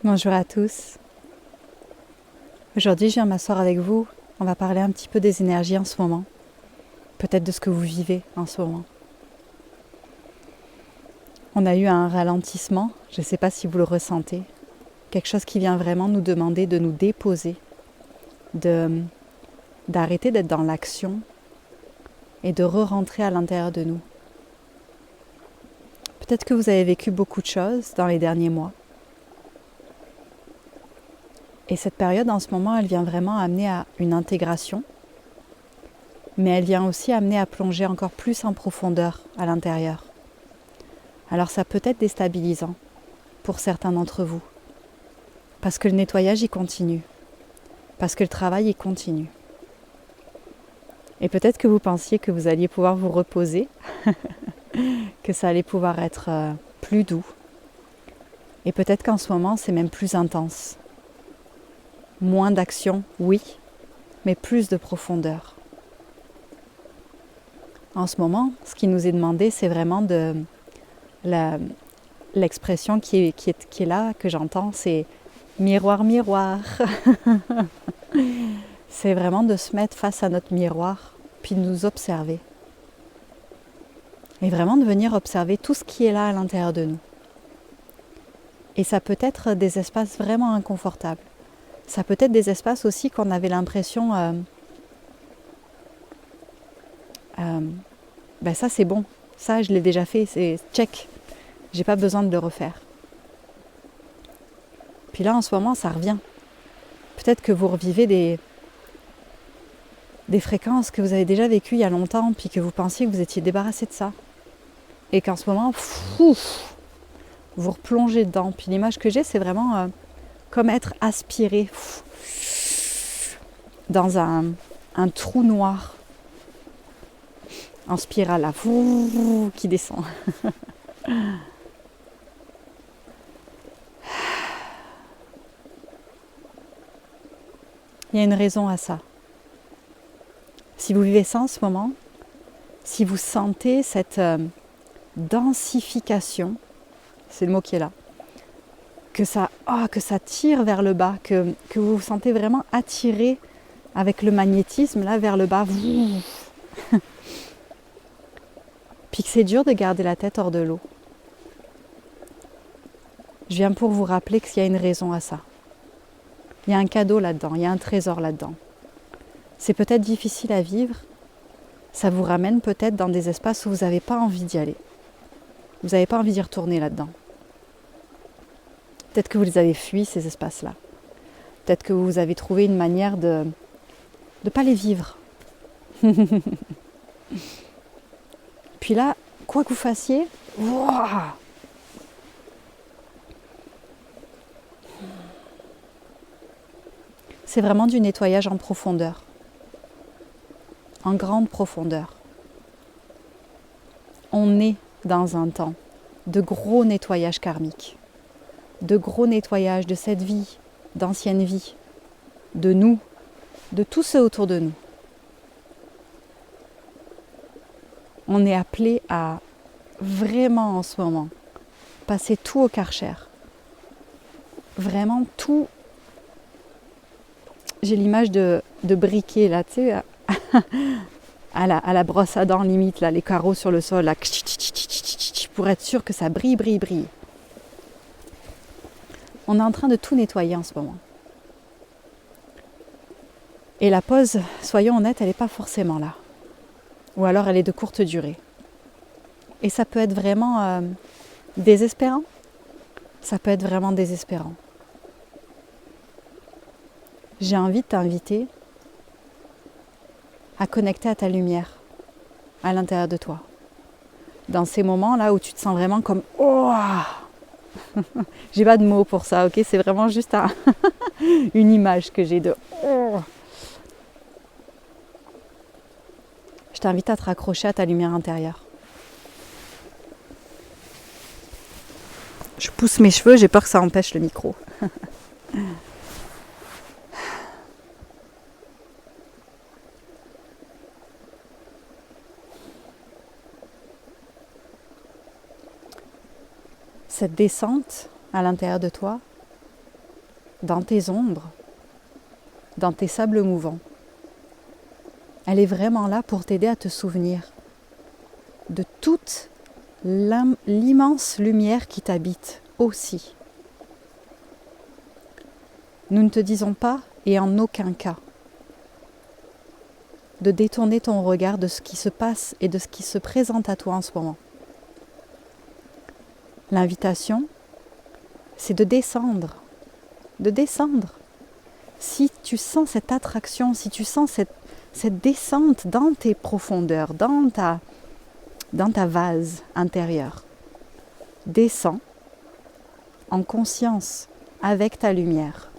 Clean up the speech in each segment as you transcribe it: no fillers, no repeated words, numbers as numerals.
Bonjour à tous. Aujourd'hui, je viens m'asseoir avec vous. On va parler un petit peu des énergies en ce moment. Peut-être de ce que vous vivez en ce moment. On a eu un ralentissement, je ne sais pas si vous le ressentez. Quelque chose qui vient vraiment nous demander de nous déposer, d'arrêter d'être dans l'action et de re-rentrer à l'intérieur de nous. Peut-être que vous avez vécu beaucoup de choses dans les derniers mois. Et cette période, en ce moment, elle vient vraiment amener à une intégration, mais elle vient aussi amener à plonger encore plus en profondeur à l'intérieur. Alors ça peut être déstabilisant pour certains d'entre vous, parce que le nettoyage, il continue, parce que le travail, il continue. Et peut-être que vous pensiez que vous alliez pouvoir vous reposer, que ça allait pouvoir être plus doux. Et peut-être qu'en ce moment, c'est même plus intense. Moins d'action, oui, mais plus de profondeur. En ce moment, ce qui nous est demandé, c'est vraiment l'expression qui est là, que j'entends, c'est miroir, miroir. C'est vraiment de se mettre face à notre miroir, puis de nous observer. Et vraiment de venir observer tout ce qui est là à l'intérieur de nous. Et ça peut être des espaces vraiment inconfortables. Ça peut être des espaces aussi qu'on avait l'impression ben ça c'est bon, ça je l'ai déjà fait, c'est check, j'ai pas besoin de le refaire. Puis là en ce moment ça revient. Peut-être que vous revivez des fréquences que vous avez déjà vécues il y a longtemps, puis que vous pensiez que vous étiez débarrassé de ça. Et qu'en ce moment, vous replongez dedans. Puis l'image que j'ai, c'est vraiment comme être aspiré dans un trou noir en spirale là, qui descend. Il y a une raison à ça. Si vous vivez ça en ce moment, si vous sentez cette densification, c'est le mot qui est là, que ça tire vers le bas, que vous vous sentez vraiment attiré avec le magnétisme là vers le bas, puis que c'est dur de garder la tête hors de l'eau. Je viens pour vous rappeler qu'il y a une raison à ça. Il y a un cadeau là-dedans, il y a un trésor là-dedans. C'est peut-être difficile à vivre, ça vous ramène peut-être dans des espaces où vous n'avez pas envie d'y aller. Vous n'avez pas envie d'y retourner là-dedans. Peut-être que vous les avez fuis, ces espaces-là. Peut-être que vous avez trouvé une manière de ne pas les vivre. Puis là, quoi que vous fassiez, wouah, c'est vraiment du nettoyage en profondeur. En grande profondeur. On est dans un temps de gros nettoyage karmique, de gros nettoyage de cette vie, d'ancienne vie, de nous, de tous ceux autour de nous. On est appelé à vraiment en ce moment passer tout au Karcher. Vraiment tout. J'ai l'image de briquet là, tu sais, à la brosse à dents limite, là, les carreaux sur le sol, là, pour être sûr que ça brille, brille, brille. On est en train de tout nettoyer en ce moment. Et la pause, soyons honnêtes, elle n'est pas forcément là. Ou alors elle est de courte durée. Et ça peut être vraiment désespérant. Ça peut être vraiment désespérant. J'ai envie de t'inviter à connecter à ta lumière, à l'intérieur de toi. Dans ces moments-là où tu te sens vraiment comme « Oh !» J'ai pas de mots pour ça, ok? C'est vraiment juste une image que j'ai de « Oh !» Je t'invite à te raccrocher à ta lumière intérieure. Je pousse mes cheveux, j'ai peur que ça empêche le micro. Cette descente à l'intérieur de toi, dans tes ombres, dans tes sables mouvants. Elle est vraiment là pour t'aider à te souvenir de toute l'immense lumière qui t'habite aussi. Nous ne te disons pas, et en aucun cas, de détourner ton regard de ce qui se passe et de ce qui se présente à toi en ce moment. L'invitation, c'est de descendre. Si tu sens cette attraction, si tu sens cette descente dans tes profondeurs, dans ta vase intérieure, descends en conscience avec ta lumière.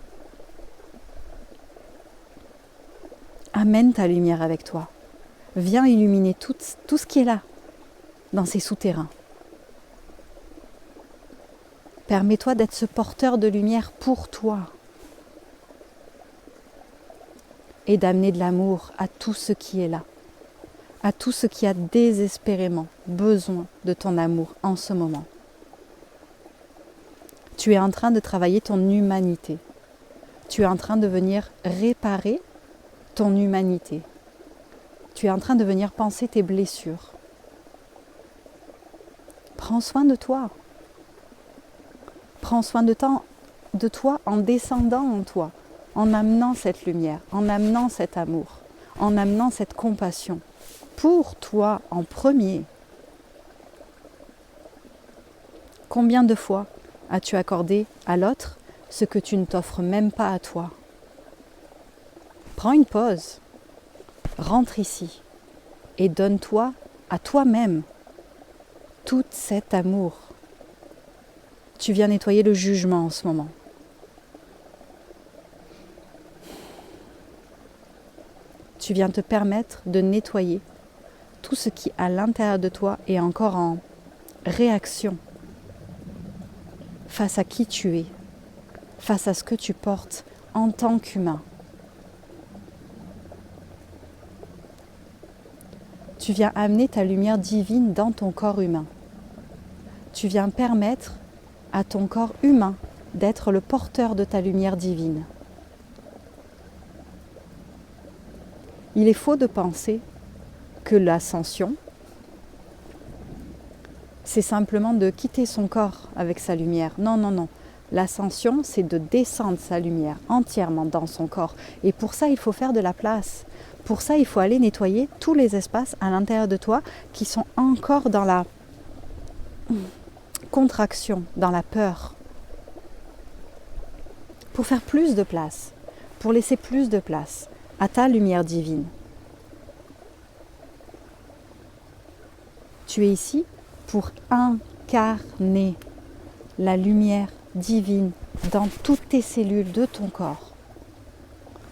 Amène ta lumière avec toi. Viens illuminer tout ce qui est là, dans ces souterrains. Permets-toi d'être ce porteur de lumière pour toi. Et d'amener de l'amour à tout ce qui est là. À tout ce qui a désespérément besoin de ton amour en ce moment. Tu es en train de travailler ton humanité. Tu es en train de venir réparer ton humanité. Tu es en train de venir penser tes blessures. Prends soin de toi. Prends soin de toi en descendant en toi, en amenant cette lumière, en amenant cet amour, en amenant cette compassion. Pour toi en premier. Combien de fois as-tu accordé à l'autre ce que tu ne t'offres même pas à toi? Prends une pause, rentre ici et donne-toi à toi-même tout cet amour. Tu viens nettoyer le jugement en ce moment. Tu viens te permettre de nettoyer tout ce qui à l'intérieur de toi est encore en réaction face à qui tu es, face à ce que tu portes en tant qu'humain. Tu viens amener ta lumière divine dans ton corps humain. Tu viens permettre à ton corps humain d'être le porteur de ta lumière divine. Il est faux de penser que l'ascension, c'est simplement de quitter son corps avec sa lumière. Non. L'ascension, c'est de descendre sa lumière entièrement dans son corps. Et pour ça, il faut faire de la place. Pour ça, il faut aller nettoyer tous les espaces à l'intérieur de toi qui sont encore dans la contraction, dans la peur. Pour faire plus de place, pour laisser plus de place à ta lumière divine. Tu es ici pour incarner la lumière divine dans toutes tes cellules de ton corps.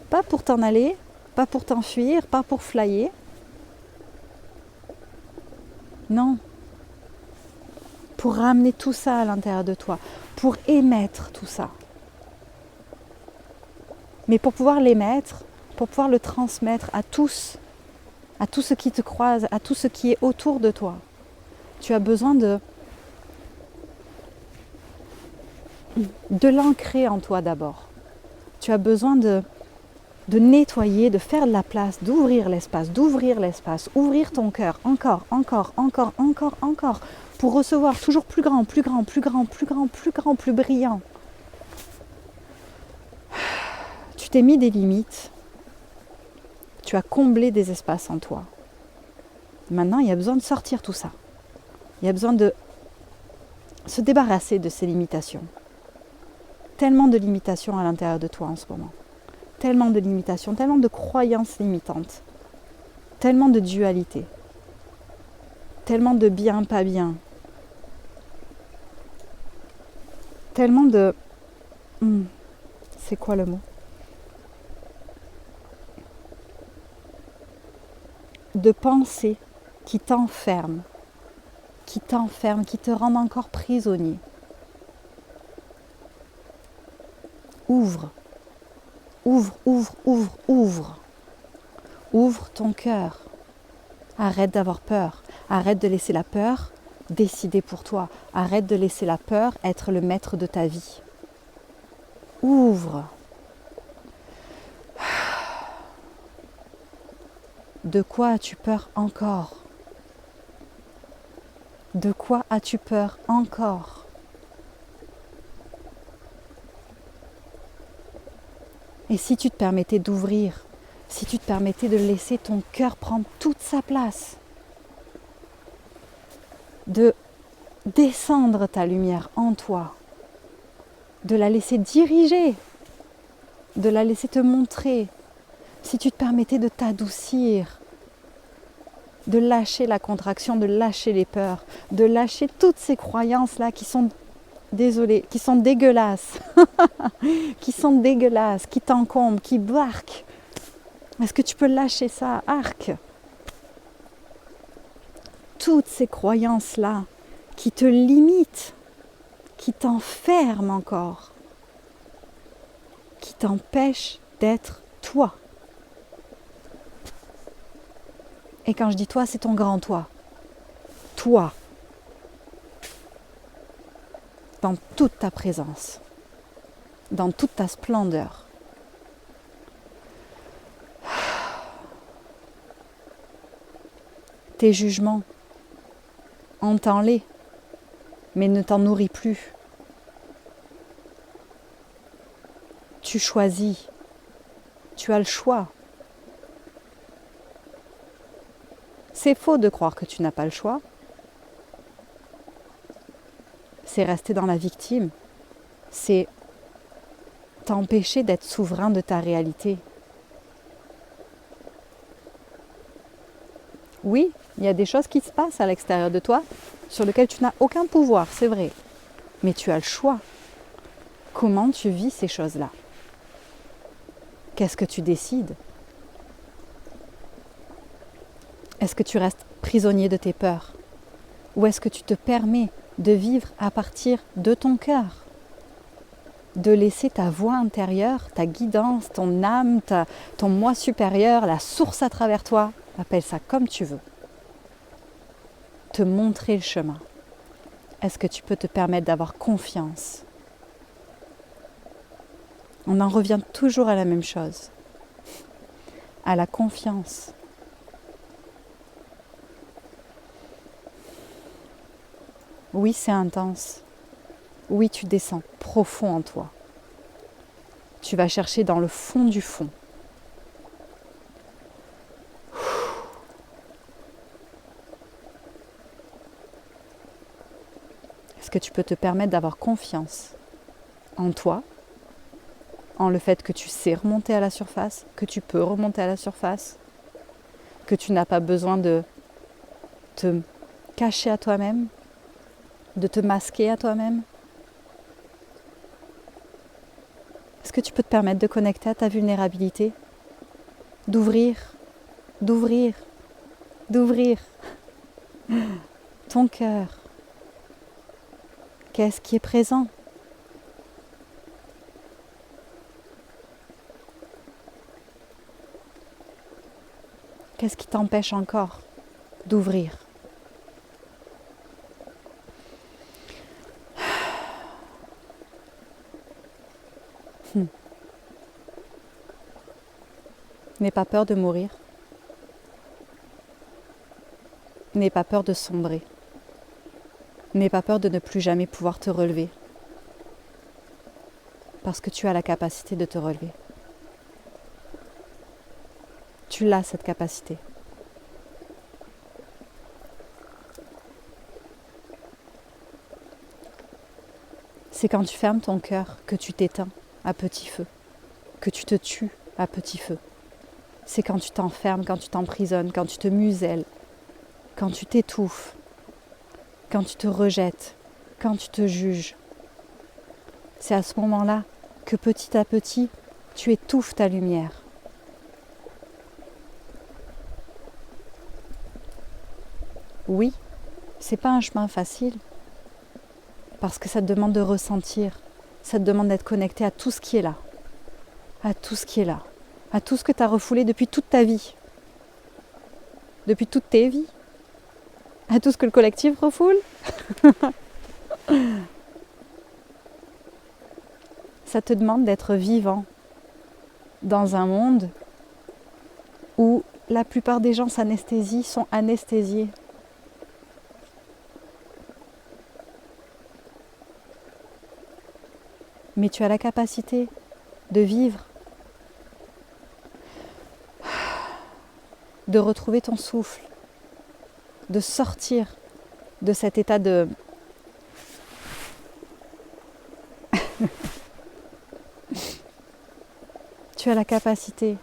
Pas pour t'en aller, pas pour t'enfuir, pas pour flyer. Non. Pour ramener tout ça à l'intérieur de toi, pour émettre tout ça. Mais pour pouvoir l'émettre, pour pouvoir le transmettre à tous ceux qui te croisent, à tout ce qui est autour de toi, tu as besoin de l'ancrer en toi d'abord. Tu as besoin de nettoyer, de faire de la place, d'ouvrir l'espace, ouvrir ton cœur encore, pour recevoir toujours plus grand, plus brillant. Tu t'es mis des limites, tu as comblé des espaces en toi. Maintenant, il y a besoin de sortir tout ça. Il y a besoin de se débarrasser de ces limitations. Tellement de limitations à l'intérieur de toi en ce moment. Tellement de limitations, tellement de croyances limitantes. Tellement de dualité. Tellement de bien, pas bien. Tellement de... c'est quoi le mot? De pensées qui t'enferment, qui te rendent encore prisonnier. Ouvre ton cœur. Arrête d'avoir peur. Arrête de laisser la peur décider pour toi. Arrête de laisser la peur être le maître de ta vie. Ouvre. De quoi as-tu peur encore? De quoi as-tu peur encore? Et si tu te permettais d'ouvrir, si tu te permettais de laisser ton cœur prendre toute sa place, de descendre ta lumière en toi, de la laisser diriger, de la laisser te montrer, si tu te permettais de t'adoucir, de lâcher la contraction, de lâcher les peurs, de lâcher toutes ces croyances-là qui sont, désolées, qui sont dégueulasses, qui t'encombrent, qui barquent. Est-ce que tu peux lâcher ça, arc? Toutes ces croyances-là qui te limitent, qui t'enferment encore, qui t'empêchent d'être toi. Et quand je dis toi, c'est ton grand toi. Toi. Dans toute ta présence. Dans toute ta splendeur. Tes jugements, entends-les, mais ne t'en nourris plus. Tu choisis. Tu as le choix. C'est faux de croire que tu n'as pas le choix. C'est rester dans la victime. C'est t'empêcher d'être souverain de ta réalité. Oui, il y a des choses qui se passent à l'extérieur de toi sur lesquelles tu n'as aucun pouvoir, c'est vrai. Mais tu as le choix. Comment tu vis ces choses-là? Qu'est-ce que tu décides? Est-ce que tu restes prisonnier de tes peurs? Ou est-ce que tu te permets de vivre à partir de ton cœur? De laisser ta voix intérieure, ta guidance, ton âme, ton moi supérieur, la source à travers toi, appelle ça comme tu veux, te montrer le chemin. Est-ce que tu peux te permettre d'avoir confiance? On en revient toujours à la même chose, à la confiance. Oui, c'est intense. Oui, tu descends profond en toi. Tu vas chercher dans le fond du fond. Est-ce que tu peux te permettre d'avoir confiance en toi, en le fait que tu sais remonter à la surface, que tu peux remonter à la surface, que tu n'as pas besoin de te cacher à toi-même, de te masquer à toi-même? Est-ce que tu peux te permettre de connecter à ta vulnérabilité, d'ouvrir ton cœur? Qu'est-ce qui est présent? Qu'est-ce qui t'empêche encore d'ouvrir? N'aie pas peur de mourir. N'aie pas peur de sombrer. N'aie pas peur de ne plus jamais pouvoir te relever. Parce que tu as la capacité de te relever. Tu l'as, cette capacité. C'est quand tu fermes ton cœur que tu t'éteins à petit feu, que tu te tues à petit feu. C'est quand tu t'enfermes, quand tu t'emprisonnes, quand tu te muselles, quand tu t'étouffes, quand tu te rejettes, quand tu te juges. C'est à ce moment-là que petit à petit, tu étouffes ta lumière. Oui, c'est pas un chemin facile, parce que ça te demande de ressentir, ça te demande d'être connecté à tout ce qui est là, à tout ce qui est là, à tout ce que tu as refoulé depuis toute ta vie, depuis toutes tes vies, à tout ce que le collectif refoule. Ça te demande d'être vivant dans un monde où la plupart des gens s'anesthésient, sont anesthésiés. Mais tu as la capacité de vivre, de retrouver ton souffle, de sortir de cet état de... Tu as la capacité.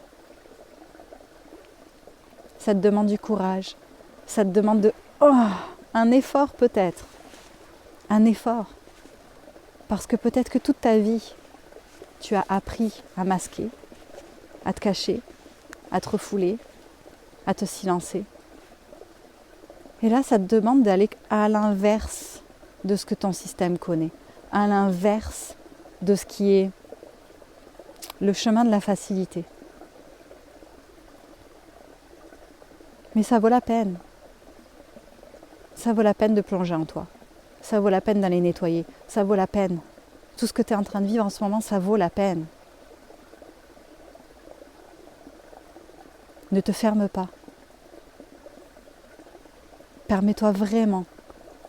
Ça te demande du courage. Ça te demande un effort peut-être. Un effort. Parce que peut-être que toute ta vie, tu as appris à masquer, à te cacher, à te refouler, à te silencer. Et là, ça te demande d'aller à l'inverse de ce que ton système connaît, à l'inverse de ce qui est le chemin de la facilité. Mais ça vaut la peine. Ça vaut la peine de plonger en toi. Ça vaut la peine d'aller nettoyer. Ça vaut la peine. Tout ce que tu es en train de vivre en ce moment, ça vaut la peine. Ne te ferme pas. Permets-toi vraiment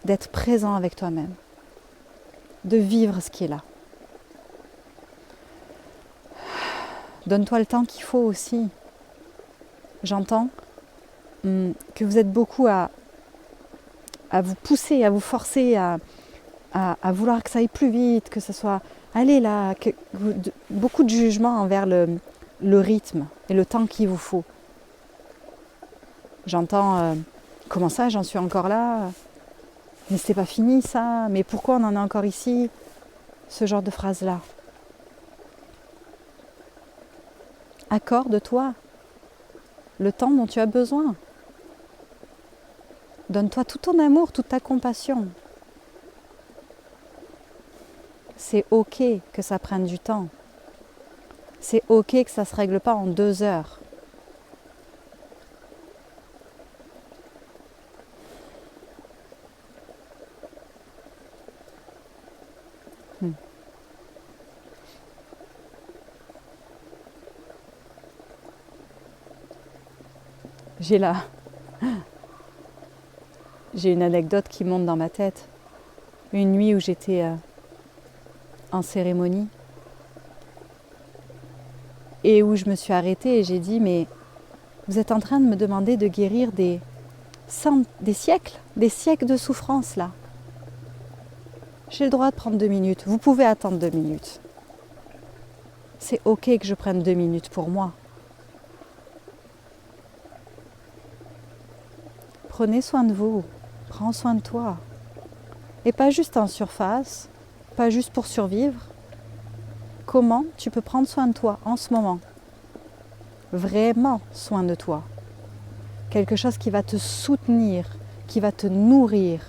d'être présent avec toi-même, de vivre ce qui est là. Donne-toi le temps qu'il faut aussi. J'entends que vous êtes beaucoup à vous pousser, à vous forcer, à vouloir que ça aille plus vite, que ce soit allez là, beaucoup de jugement envers le rythme et le temps qu'il vous faut. J'entends comment ça, j'en suis encore là, mais c'est pas fini ça, mais pourquoi on en est encore ici, ce genre de phrases-là. Accorde-toi le temps dont tu as besoin. Donne-toi tout ton amour, toute ta compassion. C'est ok que ça prenne du temps. C'est ok que ça ne se règle pas en 2 heures. J'ai une anecdote qui monte dans ma tête. Une nuit où j'étais en cérémonie et où je me suis arrêtée et j'ai dit mais vous êtes en train de me demander de guérir des siècles de souffrance là. J'ai le droit de prendre 2 minutes. Vous pouvez attendre 2 minutes. C'est ok que je prenne 2 minutes pour moi. Prenez soin de vous. Prends soin de toi. Et pas juste en surface, pas juste pour survivre. Comment tu peux prendre soin de toi en ce moment? Vraiment soin de toi. Quelque chose qui va te soutenir, qui va te nourrir.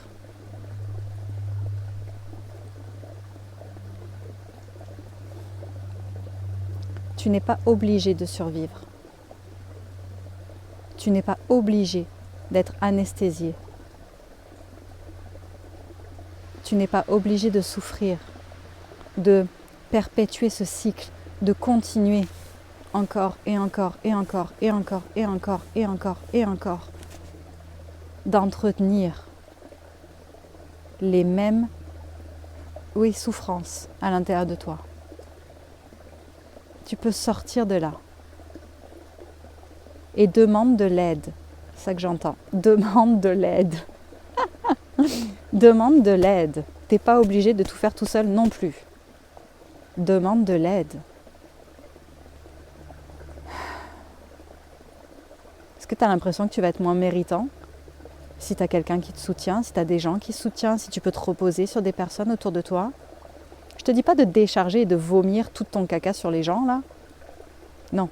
Tu n'es pas obligé de survivre. Tu n'es pas obligé d'être anesthésié. Tu n'es pas obligé de souffrir, de perpétuer ce cycle, de continuer encore et encore et encore et encore et encore et encore et encore, d'entretenir les mêmes souffrances à l'intérieur de toi. Tu peux sortir de là et demande de l'aide. C'est ça que j'entends. Demande de l'aide. Demande de l'aide. T'es pas obligé de tout faire tout seul non plus. Demande de l'aide. Est-ce que tu as l'impression que tu vas être moins méritant si tu as quelqu'un qui te soutient, si tu as des gens qui te soutiennent, si tu peux te reposer sur des personnes autour de toi? Je te dis pas de te décharger et de vomir tout ton caca sur les gens là. Non.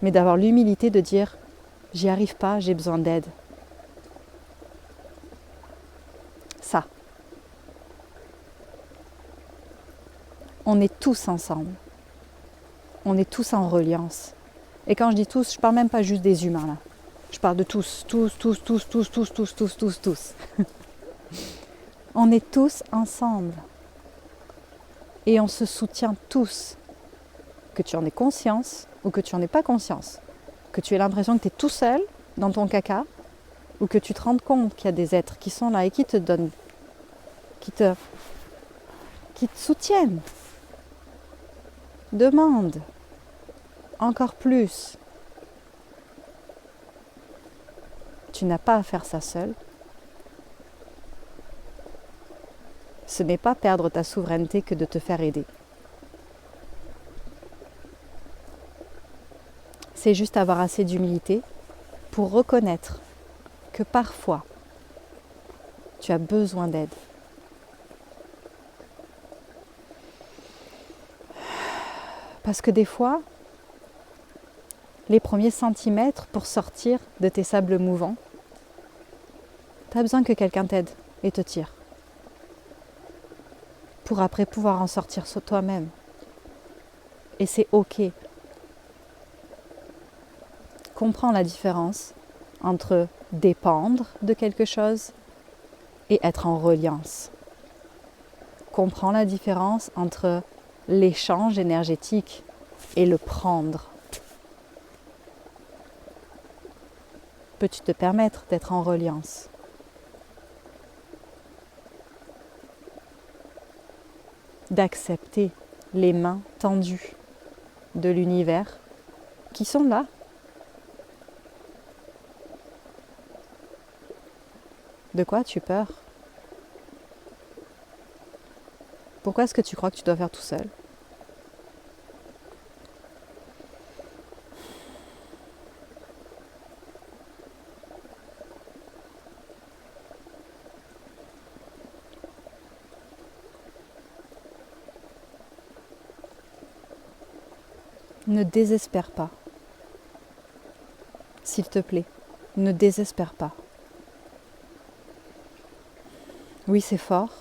Mais d'avoir l'humilité de dire j'y arrive pas, j'ai besoin d'aide. Ça. On est tous ensemble. On est tous en reliance. Et quand je dis tous, je parle même pas juste des humains là. Je parle de tous. On est tous ensemble. Et on se soutient tous, que tu en aies conscience ou que tu n'en aies pas conscience. Que tu aies l'impression que tu es tout seul dans ton caca ou que tu te rendes compte qu'il y a des êtres qui sont là et qui te donnent, qui te soutiennent. Demande encore plus. Tu n'as pas à faire ça seul. Ce n'est pas perdre ta souveraineté que de te faire aider. C'est juste avoir assez d'humilité pour reconnaître que parfois, tu as besoin d'aide. Parce que des fois, les premiers centimètres pour sortir de tes sables mouvants, tu as besoin que quelqu'un t'aide et te tire. Pour après pouvoir en sortir sur toi-même. Et c'est ok. Comprends la différence entre dépendre de quelque chose et être en reliance. Comprends la différence entre l'échange énergétique et le prendre. Peux-tu te permettre d'être en reliance ? D'accepter les mains tendues de l'univers qui sont là. De quoi as-tu peur ? Pourquoi est-ce que tu crois que tu dois faire tout seul ? Ne désespère pas. S'il te plaît, ne désespère pas. Oui, c'est fort.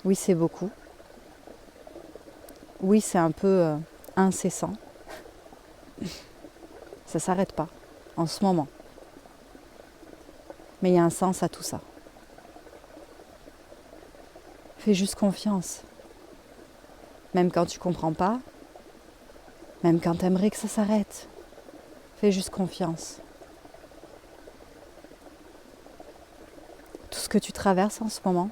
Oui, c'est beaucoup. Oui, c'est un peu incessant. Ça ne s'arrête pas en ce moment. Mais il y a un sens à tout ça. Fais juste confiance. Même quand tu ne comprends pas, même quand tu aimerais que ça s'arrête, fais juste confiance. Tout ce que tu traverses en ce moment,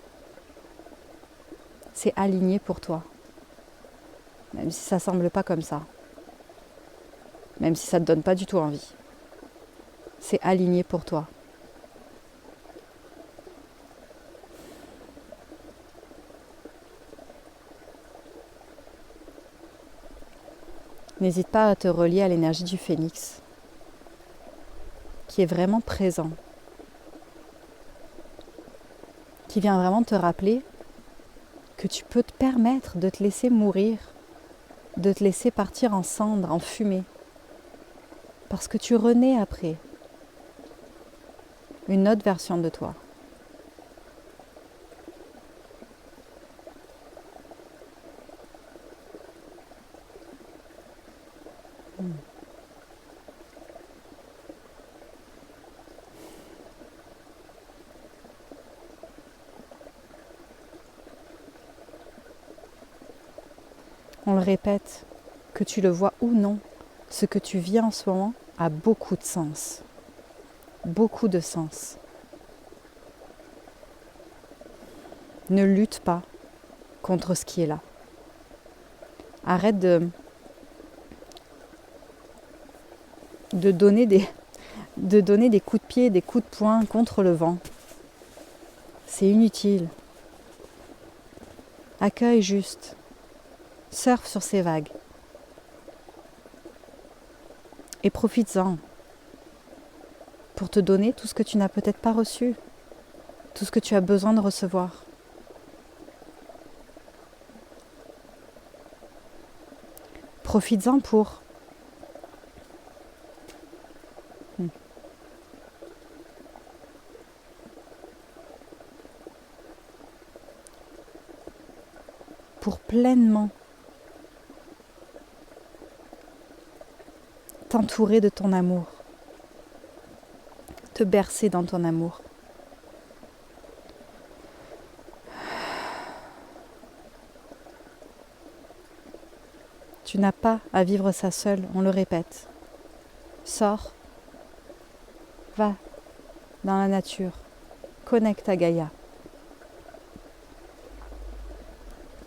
c'est aligné pour toi. Même si ça ne semble pas comme ça. Même si ça ne te donne pas du tout envie. C'est aligné pour toi. N'hésite pas à te relier à l'énergie du phénix, qui est vraiment présent, qui vient vraiment te rappeler que tu peux te permettre de te laisser mourir, de te laisser partir en cendres, en fumée, parce que tu renais après une autre version de toi. On le répète, que tu le vois ou non, ce que tu vis en ce moment a beaucoup de sens. Beaucoup de sens. Ne lutte pas contre ce qui est là. Arrête de donner des coups de pied, des coups de poing contre le vent. C'est inutile. Accueille juste. Surfe sur ces vagues. Et profites-en pour te donner tout ce que tu n'as peut-être pas reçu, tout ce que tu as besoin de recevoir. Profites-en pour pleinement t'entourer de ton amour, te bercer dans ton amour. Tu n'as pas à vivre ça seul, on le répète. Sors, va dans la nature, connecte à Gaïa.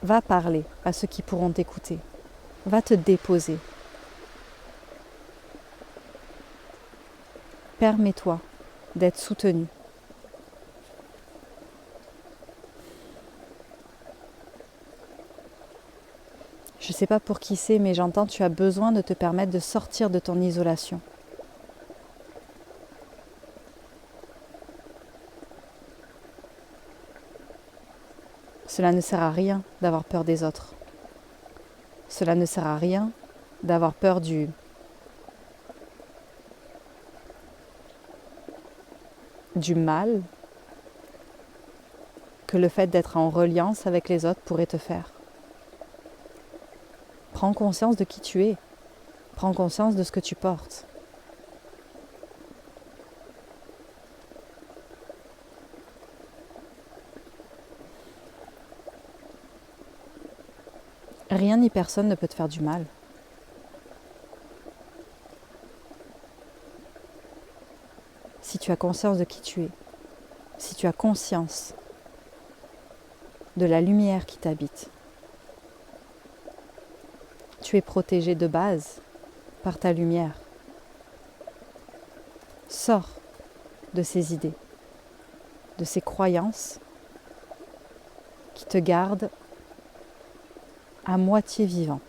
Va parler à ceux qui pourront t'écouter. Va te déposer. Permets-toi d'être soutenu. Je ne sais pas pour qui c'est, mais j'entends tu as besoin de te permettre de sortir de ton isolation. Cela ne sert à rien d'avoir peur des autres. Cela ne sert à rien d'avoir peur du mal que le fait d'être en reliance avec les autres pourrait te faire. Prends conscience de qui tu es. Prends conscience de ce que tu portes. Rien ni personne ne peut te faire du mal. Si tu as conscience de qui tu es, si tu as conscience de la lumière qui t'habite, tu es protégé de base par ta lumière. Sors de ces idées, de ces croyances qui te gardent à moitié vivant.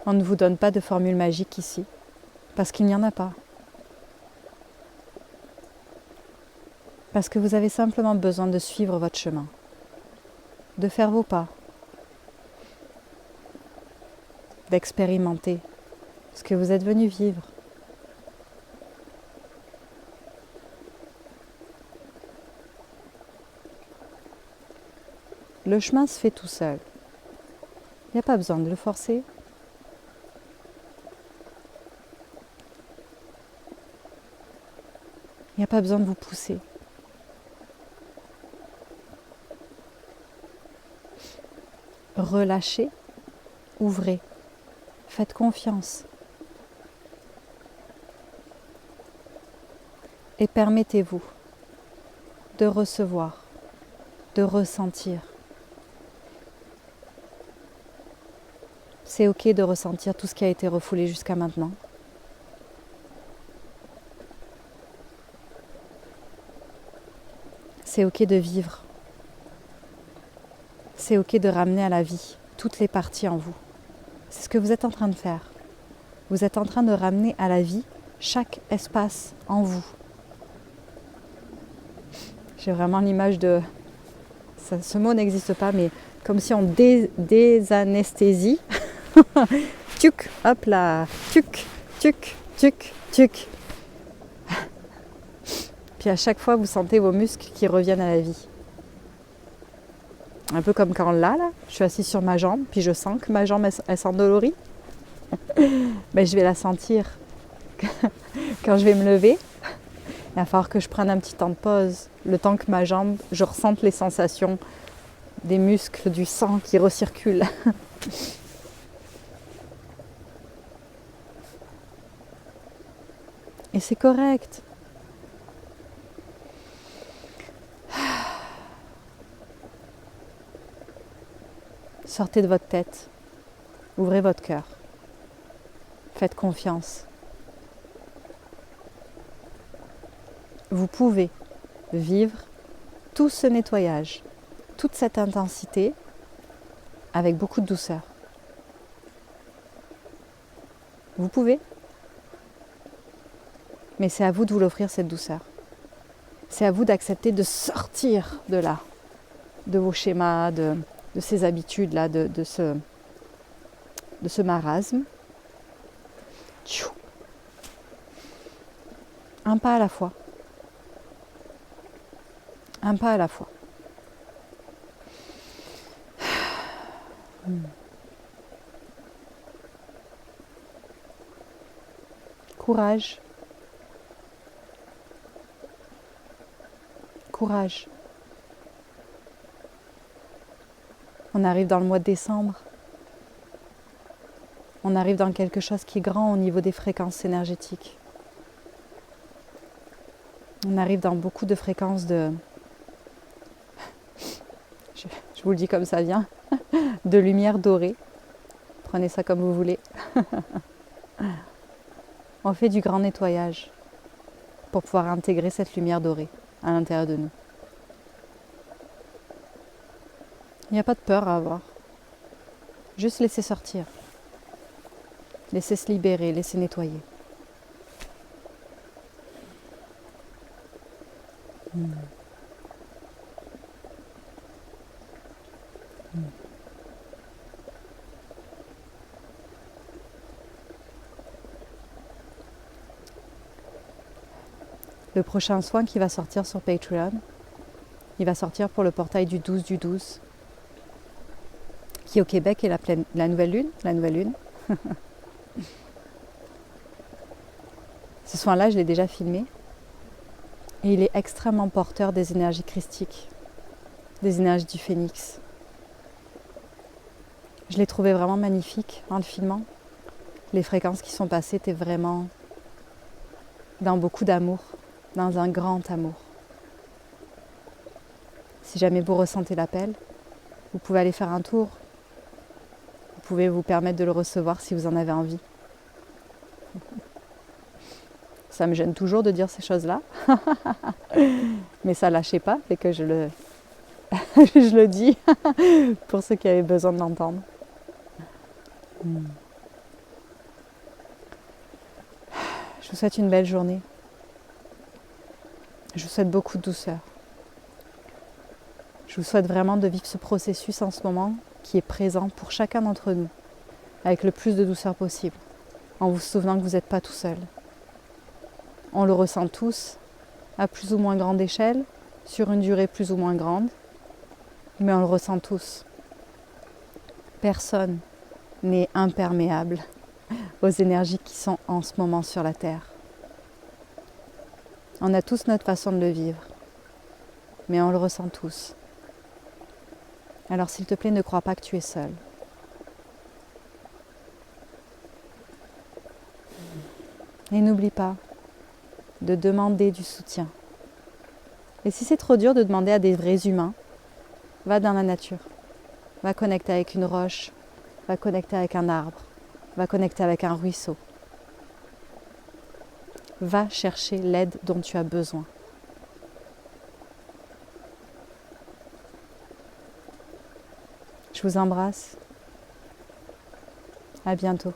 On ne vous donne pas de formule magique ici, parce qu'il n'y en a pas. Parce que vous avez simplement besoin de suivre votre chemin, de faire vos pas, d'expérimenter ce que vous êtes venu vivre. Le chemin se fait tout seul. Il n'y a pas besoin de le forcer. Il n'y a pas besoin de vous pousser. Relâchez, ouvrez, faites confiance. Et permettez-vous de recevoir, de ressentir. C'est ok de ressentir tout ce qui a été refoulé jusqu'à maintenant. C'est ok de vivre. C'est ok de ramener à la vie toutes les parties en vous. C'est ce que vous êtes en train de faire. Vous êtes en train de ramener à la vie chaque espace en vous. J'ai vraiment l'image de... ce mot n'existe pas, mais comme si on désanesthésie. Tuc, hop là, tuc, tuc, tuc, tuc. Puis à chaque fois, vous sentez vos muscles qui reviennent à la vie. Un peu comme quand là, je suis assise sur ma jambe, puis je sens que ma jambe, elle s'endolorit. Ben, je vais la sentir quand je vais me lever. Il va falloir que je prenne un petit temps de pause, le temps que ma jambe, je ressente les sensations des muscles, du sang qui recircule. Et c'est correct. Sortez de votre tête, ouvrez votre cœur, faites confiance. Vous pouvez vivre tout ce nettoyage, toute cette intensité avec beaucoup de douceur. Vous pouvez, mais c'est à vous de vous l'offrir cette douceur. C'est à vous d'accepter de sortir de là, de vos schémas, de ces habitudes-là, de ce marasme. Un pas à la fois. Un pas à la fois. Courage. Courage. On arrive dans le mois de décembre. On arrive dans quelque chose qui est grand au niveau des fréquences énergétiques. On arrive dans beaucoup de fréquences de... Je vous le dis comme ça vient. De lumière dorée. Prenez ça comme vous voulez. On fait du grand nettoyage pour pouvoir intégrer cette lumière dorée à l'intérieur de nous. Il n'y a pas de peur à avoir. Juste laisser sortir. Laisser se libérer, laisser nettoyer. Le prochain soin qui va sortir sur Patreon, il va sortir pour le portail du 12 du 12, qui au Québec est la nouvelle lune. Ce soin-là, je l'ai déjà filmé. Et il est extrêmement porteur des énergies christiques, des énergies du phénix. Je l'ai trouvé vraiment magnifique en le filmant. Les fréquences qui sont passées étaient vraiment dans beaucoup d'amour, dans un grand amour. Si jamais vous ressentez l'appel, vous pouvez aller faire un tour. Vous pouvez vous permettre de le recevoir si vous en avez envie. Ça me gêne toujours de dire ces choses-là. Mais ça lâchez pas, fait que je le dis pour ceux qui avaient besoin de l'entendre. Je vous souhaite une belle journée. Je vous souhaite beaucoup de douceur. Je vous souhaite vraiment de vivre ce processus en ce moment qui est présent pour chacun d'entre nous, avec le plus de douceur possible, en vous souvenant que vous n'êtes pas tout seul. On le ressent tous, à plus ou moins grande échelle, sur une durée plus ou moins grande, mais on le ressent tous. Personne n'est imperméable aux énergies qui sont en ce moment sur la Terre. On a tous notre façon de le vivre, mais on le ressent tous. Alors s'il te plaît, ne crois pas que tu es seul. Et n'oublie pas de demander du soutien. Et si c'est trop dur de demander à des vrais humains, va dans la nature. Va connecter avec une roche, va connecter avec un arbre, va connecter avec un ruisseau. Va chercher l'aide dont tu as besoin. Je vous embrasse. À bientôt.